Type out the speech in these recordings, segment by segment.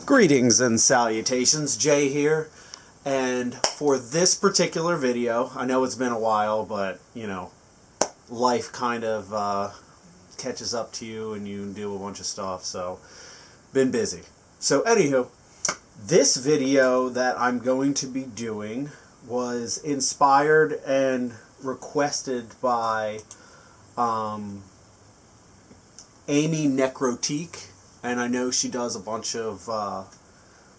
Greetings and salutations, Jay here, and for this particular video, I know it's been a while, but, you know, life kind of catches up to you and you do a bunch of stuff, so, been busy. So, anywho, this video that I'm going to be doing was inspired and requested by Amy Necrotique. And I know she does a bunch of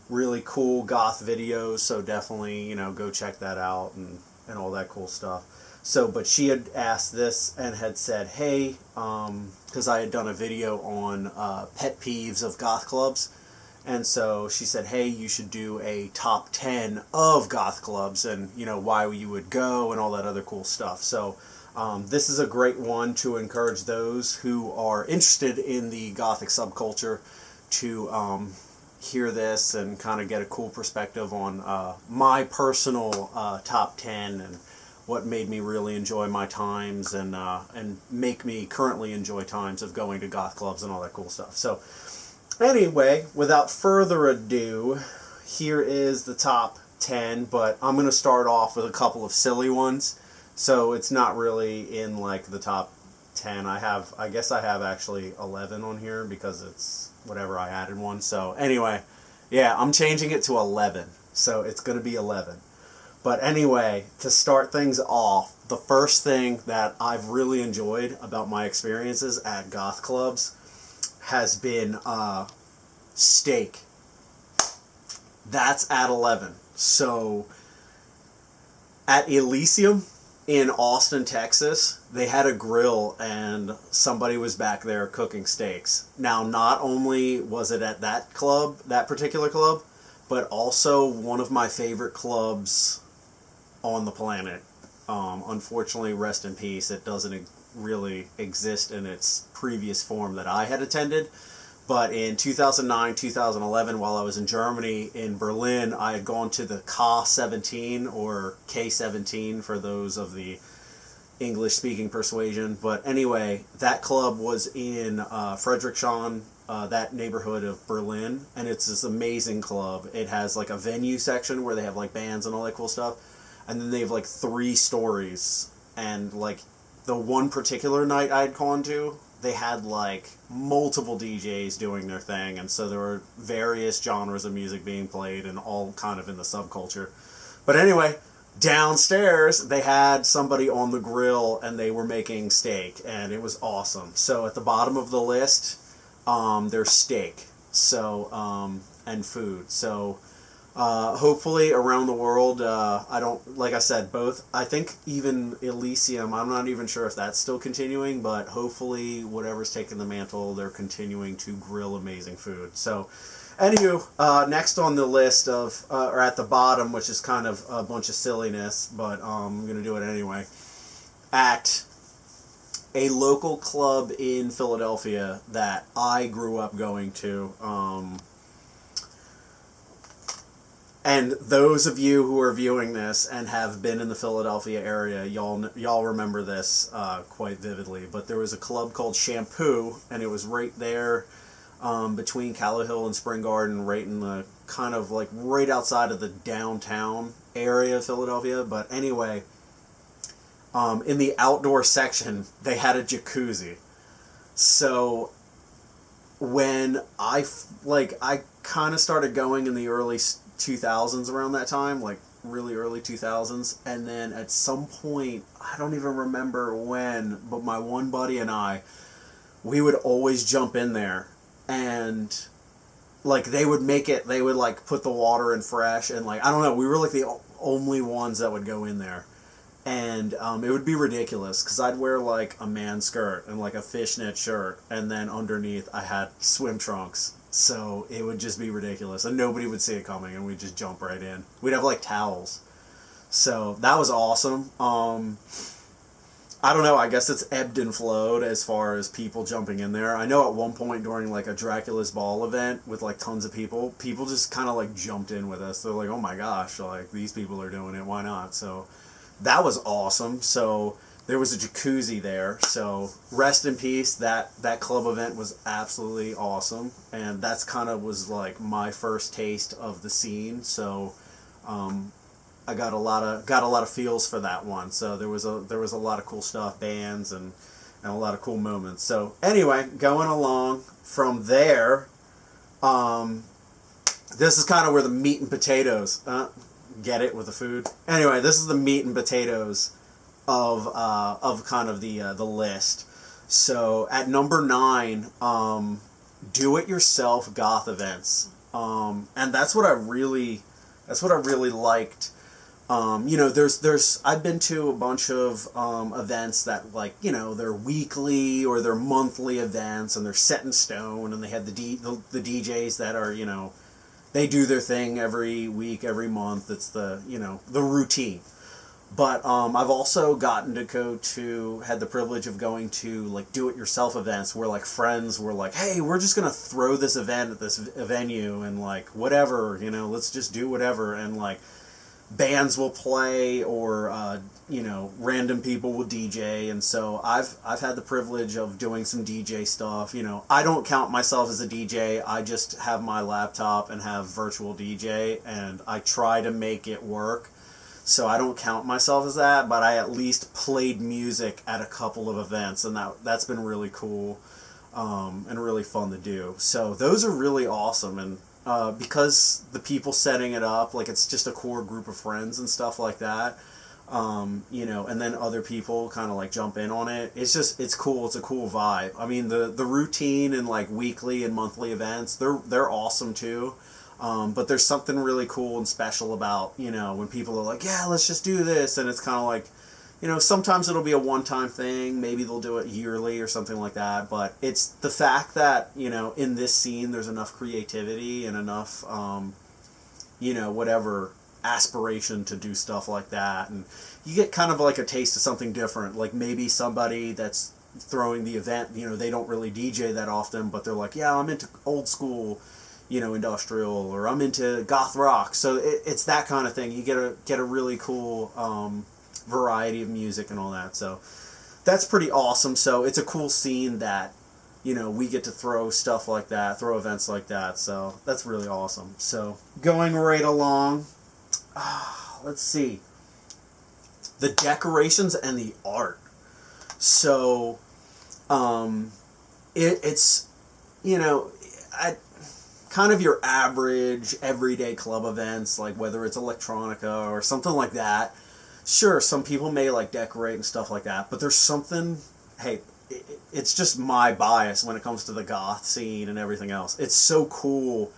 really cool goth videos, so definitely, you know, go check that out and all that cool stuff. So, but she had asked this and had said, hey, because I had done a video on pet peeves of goth clubs, and so she said, hey, you should do a top 10 of goth clubs and, you know, why you would go and all that other cool stuff. So, this is a great one to encourage those who are interested in the gothic subculture to hear this and kind of get a cool perspective on my personal top 10 and what made me really enjoy my times and make me currently enjoy times of going to goth clubs and all that cool stuff. So anyway, without further ado, here is the top 10, but I'm going to start off with a couple of silly ones. So it's not really in like the top 10. I guess I have actually 11 on here because it's whatever, I added one. So anyway, yeah, I'm changing it to 11. So it's going to be 11. But anyway, to start things off, the first thing that I've really enjoyed about my experiences at goth clubs has been steak. That's at 11. So at Elysium in Austin, Texas, they had a grill and somebody was back there cooking steaks. Now, not only was it at that club, that particular club, but also one of my favorite clubs on the planet. Unfortunately, rest in peace, it doesn't really exist in its previous form that I had attended. But in 2009, 2011, while I was in Germany, in Berlin, I had gone to the K17, or K17 for those of the English-speaking persuasion. But anyway, that club was in Friedrichshain, that neighborhood of Berlin, and it's this amazing club. It has like a venue section where they have like bands and all that cool stuff, and then they have like 3 stories, and like the one particular night I'd gone to, they had like multiple DJs doing their thing, and so there were various genres of music being played and all kind of in the subculture. But anyway, downstairs they had somebody on the grill and they were making steak, and it was awesome. So at the bottom of the list, there's steak, so and food. So hopefully around the world, I don't, like I said, both, I think even Elysium, I'm not even sure if that's still continuing, but hopefully whatever's taking the mantle, they're continuing to grill amazing food. So, anywho, next on the list of, or at the bottom, which is kind of a bunch of silliness, but I'm going to do it anyway, at a local club in Philadelphia that I grew up going to, and those of you who are viewing this and have been in the Philadelphia area, y'all remember this quite vividly. But there was a club called Shampoo, and it was right there between Callow Hill and Spring Garden, right in the kind of like right outside of the downtown area of Philadelphia. But anyway, in the outdoor section, they had a jacuzzi. So when I kind of started going in the early 2000s, around that time, like really early 2000s, and then at some point, I don't even remember when, but my one buddy and I, we would always jump in there, and like they would like put the water in fresh, and like, I don't know, we were like the only ones that would go in there, and it would be ridiculous, because I'd wear like a man skirt and like a fishnet shirt, and then underneath I had swim trunks. So it would just be ridiculous, and nobody would see it coming, and we'd just jump right in. We'd have like towels. So that was awesome. I don't know, I guess it's ebbed and flowed as far as people jumping in there. I know at one point during like a Dracula's Ball event with like tons of people just kind of like jumped in with us. They're like, oh my gosh, like these people are doing it, why not? So that was awesome. So there was a jacuzzi there. So rest in peace. That club event was absolutely awesome, and that's kind of was like my first taste of the scene. So I got a lot of feels for that one. So there was a lot of cool stuff, bands and a lot of cool moments. So anyway, going along from there, this is kind of where the meat and potatoes. Get it with the food. Anyway, this is the meat and potatoes of kind of the list. So at number 9, do-it-yourself goth events, and that's what I really liked. I've been to a bunch of events that, like, they're weekly or they're monthly events, and they're set in stone, and they have the DJs that are, they do their thing every week, every month. It's the routine. But I've also gotten to had the privilege of going to, like, do-it-yourself events where, like, friends were like, hey, we're just going to throw this event at this venue, and, like, whatever, let's just do whatever, and, like, bands will play, or random people will DJ. And so I've had the privilege of doing some DJ stuff. I don't count myself as a DJ. I just have my laptop and have virtual DJ, and I try to make it work. So I don't count myself as that, but I at least played music at a couple of events, and that's been really cool, and really fun to do. So those are really awesome. And because the people setting it up, like, it's just a core group of friends and stuff like that, and then other people kind of, like, jump in on it. It's cool. It's a cool vibe. I mean, the routine and, like, weekly and monthly events, they're awesome too. But there's something really cool and special about, when people are like, yeah, let's just do this. And it's kind of like, sometimes it'll be a one-time thing. Maybe they'll do it yearly or something like that. But it's the fact that, in this scene, there's enough creativity and enough, whatever aspiration to do stuff like that. And you get kind of like a taste of something different. Like, maybe somebody that's throwing the event, they don't really DJ that often, but they're like, yeah, I'm into old school, industrial, or I'm into goth rock. So it's that kind of thing. You get a really cool, variety of music and all that. So that's pretty awesome. So it's a cool scene that, we get to throw stuff like that, throw events like that. So that's really awesome. So going right along, let's see, the decorations and the art. So it's kind of your average everyday club events, like whether it's electronica or something like that. Sure, some people may, like, decorate and stuff like that, but there's something, hey, it's just my bias when it comes to the goth scene and everything else. It's so cool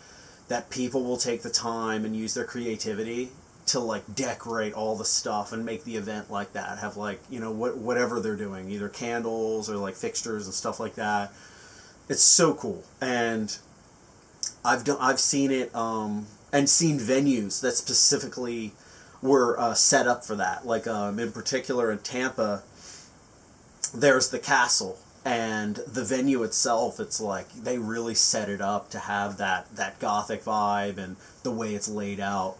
that people will take the time and use their creativity to, like, decorate all the stuff and make the event like that. Have, like, whatever they're doing, either candles or, like, fixtures and stuff like that. It's so cool. And I've seen it, and seen venues that specifically were set up for that. Like, in particular in Tampa, there's the castle, and the venue itself, it's like they really set it up to have that gothic vibe and the way it's laid out.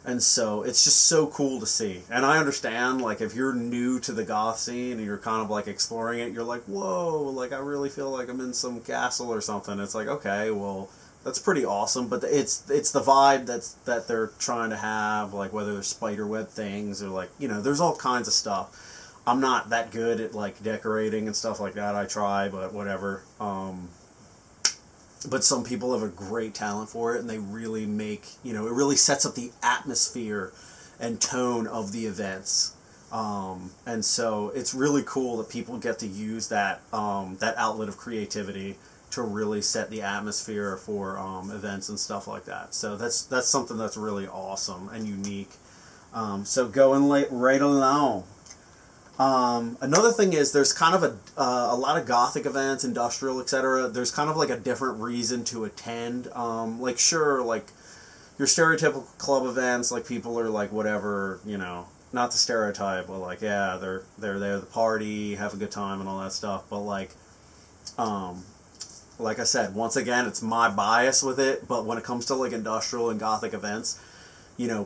And so it's just so cool to see. And I understand, like, if you're new to the goth scene and you're kind of, like, exploring it, you're like, whoa, like, I really feel like I'm in some castle or something. It's like, okay, well, that's pretty awesome, but it's the vibe that they're trying to have, like, whether there's spiderweb things or, like, there's all kinds of stuff. I'm not that good at, like, decorating and stuff like that. I try, but whatever. But some people have a great talent for it, and they really make, it really sets up the atmosphere and tone of the events. And so it's really cool that people get to use that outlet of creativity to really set the atmosphere for events and stuff like that. So that's something that's really awesome and unique. So going right along. Another thing is there's kind of a lot of gothic events, industrial, etc. There's kind of like a different reason to attend. Like, sure, like your stereotypical club events, like people are like whatever, not the stereotype, but like, yeah, they're there to party, have a good time and all that stuff. But like I said, once again, it's my bias with it, but when it comes to like industrial and gothic events,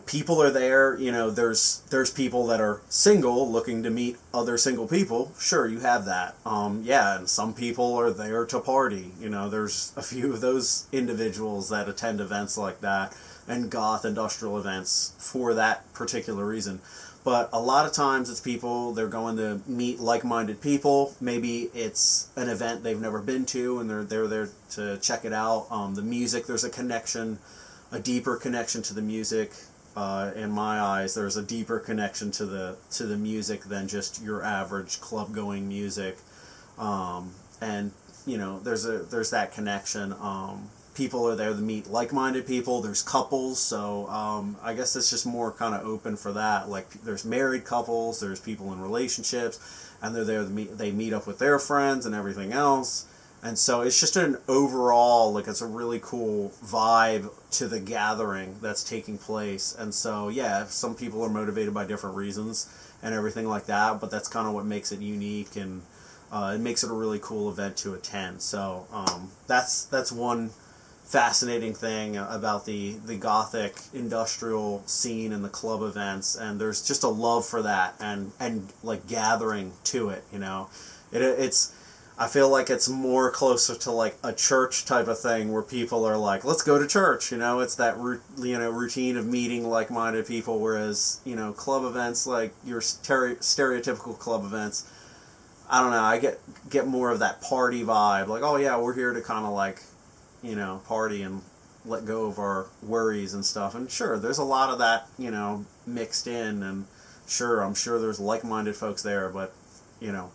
people are there. There's people that are single looking to meet other single people. Sure, you have that. Yeah, and some people are there to party. There's a few of those individuals that attend events like that and goth industrial events for that particular reason. But a lot of times it's people, they're going to meet like-minded people. Maybe it's an event they've never been to and they're there to check it out. The music, there's a deeper connection to the music. In my eyes, there's a deeper connection to the music than just your average club-going music. And there's that connection. People are there to meet like-minded people. There's couples, so I guess it's just more kind of open for that. Like, there's married couples, there's people in relationships, and they're there to they meet up with their friends and everything else. And so it's just an overall, it's a really cool vibe to the gathering that's taking place. And so, yeah, some people are motivated by different reasons and everything like that, but that's kind of what makes it unique, and it makes it a really cool event to attend. So that's one fascinating thing about the gothic industrial scene and the club events, and there's just a love for that and gathering to it. It's I feel like it's more closer to a church type of thing where people are like, let's go to church. It's that routine of meeting like-minded people, whereas club events, like your stereotypical club events, I don't know, I get more of that party vibe, like, oh yeah, we're here to kind of party and let go of our worries and stuff. And sure, there's a lot of that mixed in, and sure, I'm sure there's like-minded folks there, but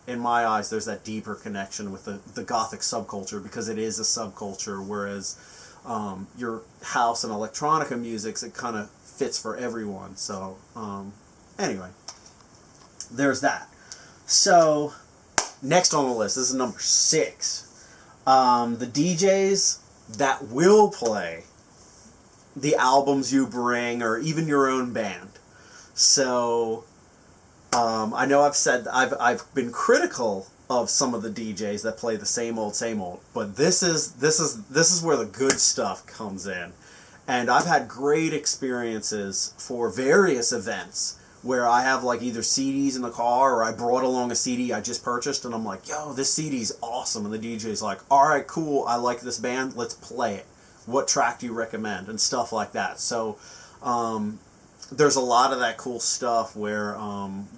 in my eyes, there's that deeper connection with the gothic subculture, because it is a subculture, whereas your house and electronica music, it kind of fits for everyone. So anyway, there's that. So next on the list, this is number 6. The DJs that will play the albums you bring, or even your own band. So I know I've been critical of some of the DJs that play the same old, but this is where the good stuff comes in. And I've had great experiences for various events where I have either CDs in the car, or I brought along a CD I just purchased, and I'm like, yo, this CD's awesome. And the DJ's like, all right, cool, I like this band, let's play it. What track do you recommend? And stuff like that. So there's a lot of that cool stuff where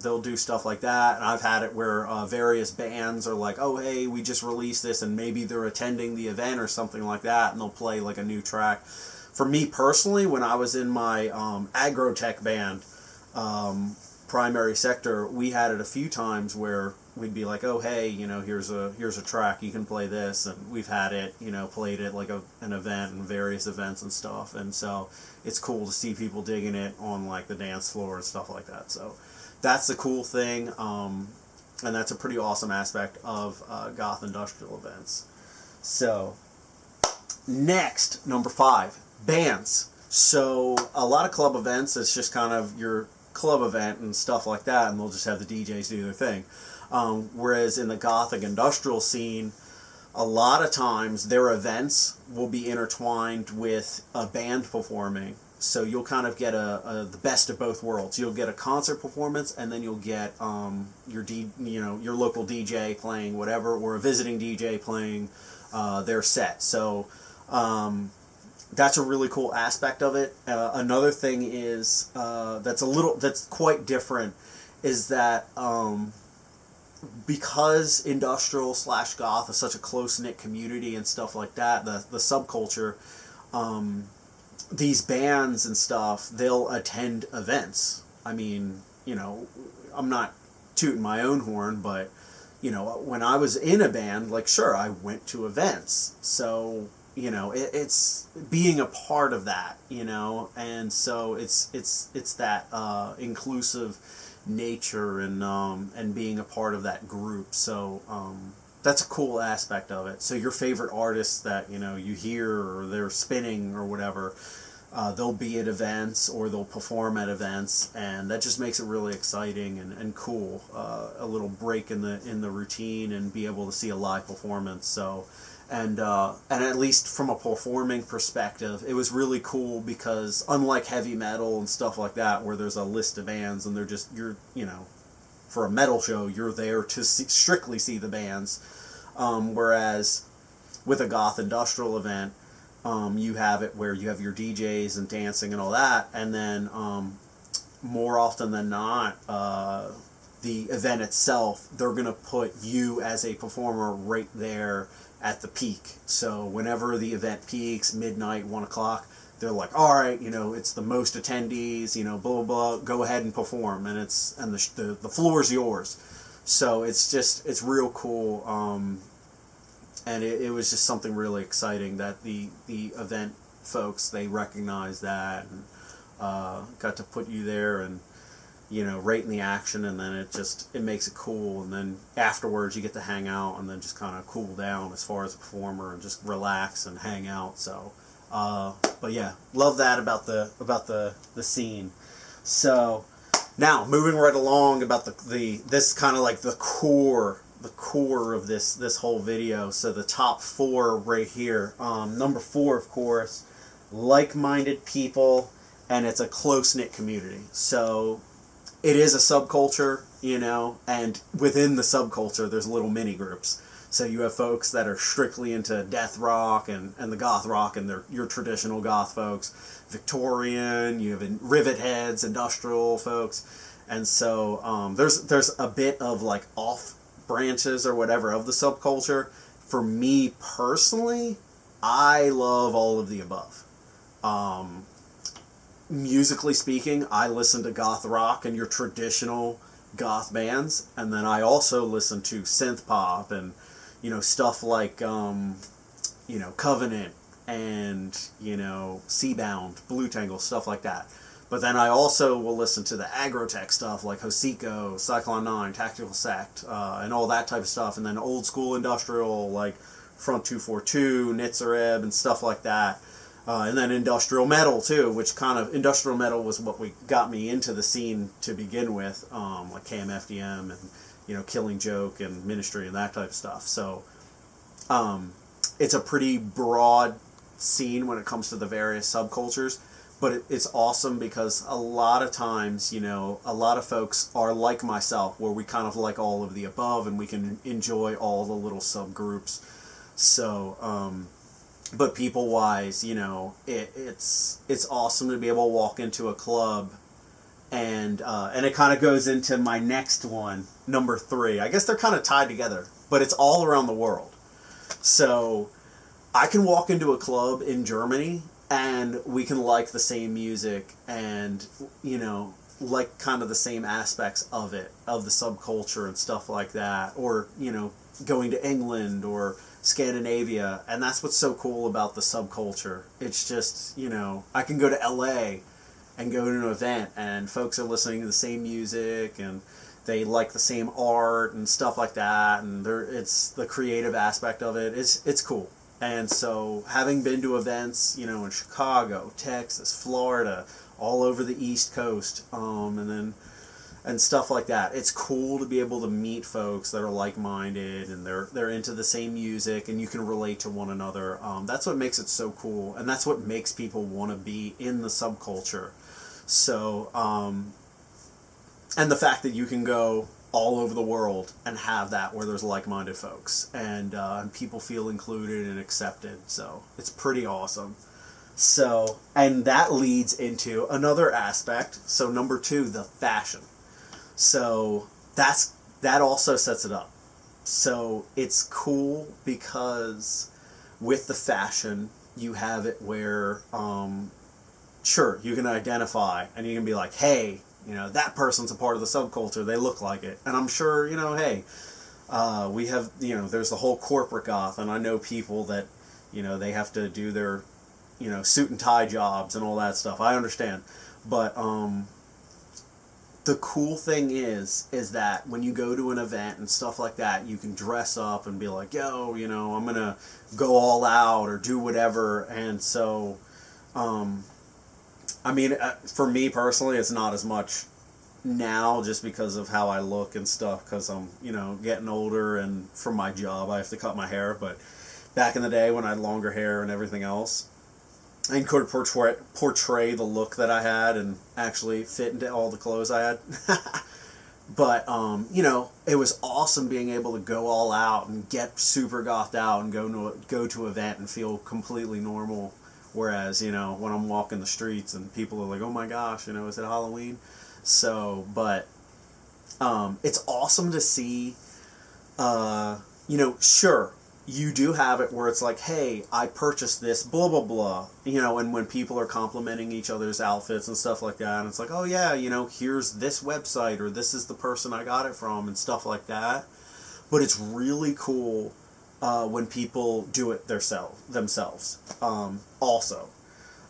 they'll do stuff like that. And I've had it where various bands are like, oh, hey, we just released this, and maybe they're attending the event or something like that, and they'll play a new track. For me personally, when I was in my agrotech band, Primary Sector, we had it a few times where we'd be like, oh, hey, here's a track, you can play this, and we've had it, played it an event and various events and stuff. And so it's cool to see people digging it on the dance floor and stuff like that. So that's the cool thing, and that's a pretty awesome aspect of goth industrial events. So next, number 5, bands. So a lot of club events, it's just kind of your club event and stuff like that, and they'll just have the DJs do their thing. Whereas in the gothic industrial scene, a lot of times their events will be intertwined with a band performing. So you'll kind of get the best of both worlds. You'll get a concert performance, and then you'll get your local DJ playing whatever, or a visiting DJ playing their set. So that's a really cool aspect of it. Another thing is that's quite different, is that because industrial / goth is such a close-knit community and stuff like that, the subculture, these bands and stuff, they'll attend events. I mean, I'm not tooting my own horn, but when I was in a band, sure, I went to events. So it's being a part of that, and so it's that inclusive nature and being a part of that group. So that's a cool aspect of it. So your favorite artists that you hear, or they're spinning or whatever, they'll be at events, or they'll perform at events, and that just makes it really exciting and cool. A little break in the routine, and be able to see a live performance. So And at least from a performing perspective, it was really cool because unlike heavy metal and stuff like that, where there's a list of bands and for a metal show, you're there to strictly see the bands. Whereas with a goth industrial event, you have it where you have your DJs and dancing and all that, and then more often than not, the event itself, they're going to put you as a performer right there at the peak. So whenever the event peaks, midnight, 1 o'clock, they're like, all right, it's the most attendees, blah, blah, blah, go ahead and perform, and the floor's yours. So it's real cool, and it was just something really exciting that the event folks, they recognized that, and got to put you there and, right in the action, and then it makes it cool, and then afterwards you get to hang out and then just kind of cool down as far as a performer and just relax and hang out. So but yeah, love that about the scene. So now moving right along about this kind of like the core of this whole video. So the top 4 right here. Number 4, of course, like-minded people, and it's a close-knit community. So it is a subculture, and within the subculture there's little mini groups. So you have folks that are strictly into death rock and the goth rock, and they're your traditional goth folks. Victorian, you have rivet heads, industrial folks. And so there's a bit of like off branches or whatever of the subculture. For me personally, I love all of the above. Musically speaking, I listen to goth rock and your traditional goth bands, and then I also listen to synth pop and stuff like Covenant and Seabound, Blue Tangle, stuff like that. But then I also will listen to the agrotech stuff like Hoseko, Cyclone 9, Tactical Sect, and all that type of stuff, and then old school industrial like Front 242, Nitzareb, and stuff like that. And then industrial metal too, which industrial metal was what got me into the scene to begin with, like KMFDM and Killing Joke and Ministry and that type of stuff. So it's a pretty broad scene when it comes to the various subcultures, but it's awesome because a lot of times, a lot of folks are like myself, where we kind of like all of the above and we can enjoy all the little subgroups. So but people-wise, it's awesome to be able to walk into a club, and it kind of goes into my next one, number 3. I guess they're kind of tied together, but it's all around the world. So I can walk into a club in Germany, and we can like the same music, and like kind of the same aspects of it, of the subculture and stuff like that, or going to England or Scandinavia, and that's what's so cool about the subculture. It's just, I can go to LA and go to an event, and folks are listening to the same music, and they like the same art and stuff like that, and it's the creative aspect of it. It's cool. And so having been to events, in Chicago, Texas, Florida, all over the East Coast, and stuff like that, it's cool to be able to meet folks that are like-minded and they're into the same music, and you can relate to one another. That's what makes it so cool, and that's what makes people want to be in the subculture. So, and the fact that you can go all over the world and have that where there's like-minded folks, and people feel included and accepted. So it's pretty awesome. So, and that leads into another aspect. So number 2, the fashion. So that also sets it up. So it's cool because with the fashion, you have it where, sure, you can identify and you can be like, hey, that person's a part of the subculture, they look like it. And I'm sure, hey, we have, there's the whole corporate goth, and I know people that, they have to do their, suit and tie jobs and all that stuff. I understand. But, the cool thing is that when you go to an event and stuff like that, you can dress up and be like, yo, I'm going to go all out or do whatever. And so, for me personally, it's not as much now just because of how I look and stuff, because I'm, getting older, and for my job, I have to cut my hair. But back in the day when I had longer hair and everything else, and could portray the look that I had and actually fit into all the clothes I had. But, you know, it was awesome being able to go all out and get super gothed out and go to an event and feel completely normal. Whereas, you know, when I'm walking the streets and people are like, oh my gosh, you know, is it Halloween? So, but it's awesome to see, you know, sure, you do have it where it's like, hey, I purchased this, blah, blah, blah, you know, and when people are complimenting each other's outfits and stuff like that, and it's like, oh yeah, you know, here's this website, or this is the person I got it from, and stuff like that. But it's really cool when people do it themselves, also.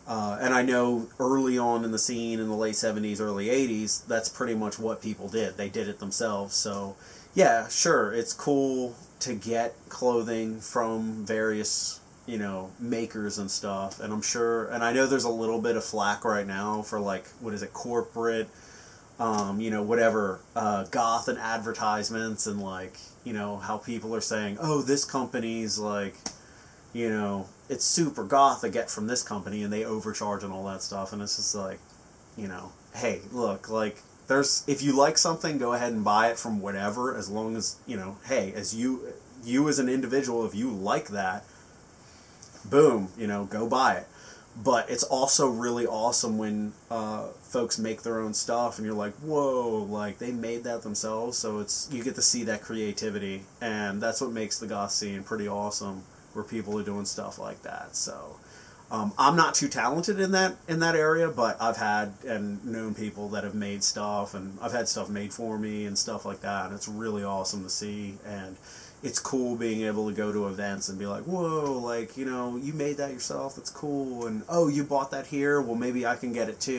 And I know early on in the scene, in the late 70s, early 80s, that's pretty much what people did. They did it themselves. So, yeah, sure, it's cool to get clothing from various, you know, makers and stuff. And I'm sure, and I know there's a little bit of flack right now for, like, what is it, corporate, you know, whatever, goth and advertisements, and, like, you know, how people are saying, oh, this company's, like, you know, it's super goth to get from this company, and they overcharge and all that stuff. And it's just like, you know, hey, look, like, if you like something, go ahead and buy it from whatever, as long as, you know, hey, as you as an individual, if you like that, boom, you know, go buy it. But it's also really awesome when folks make their own stuff and you're like, whoa, like, they made that themselves. So you get to see that creativity, and that's what makes the goth scene pretty awesome, where people are doing stuff like that. So I'm not too talented in that area, but I've had and known people that have made stuff, and I've had stuff made for me and stuff like that, and it's really awesome to see. And it's cool being able to go to events and be like, whoa, like, you know, you made that yourself, that's cool, and oh, you bought that here, well, maybe I can get it too.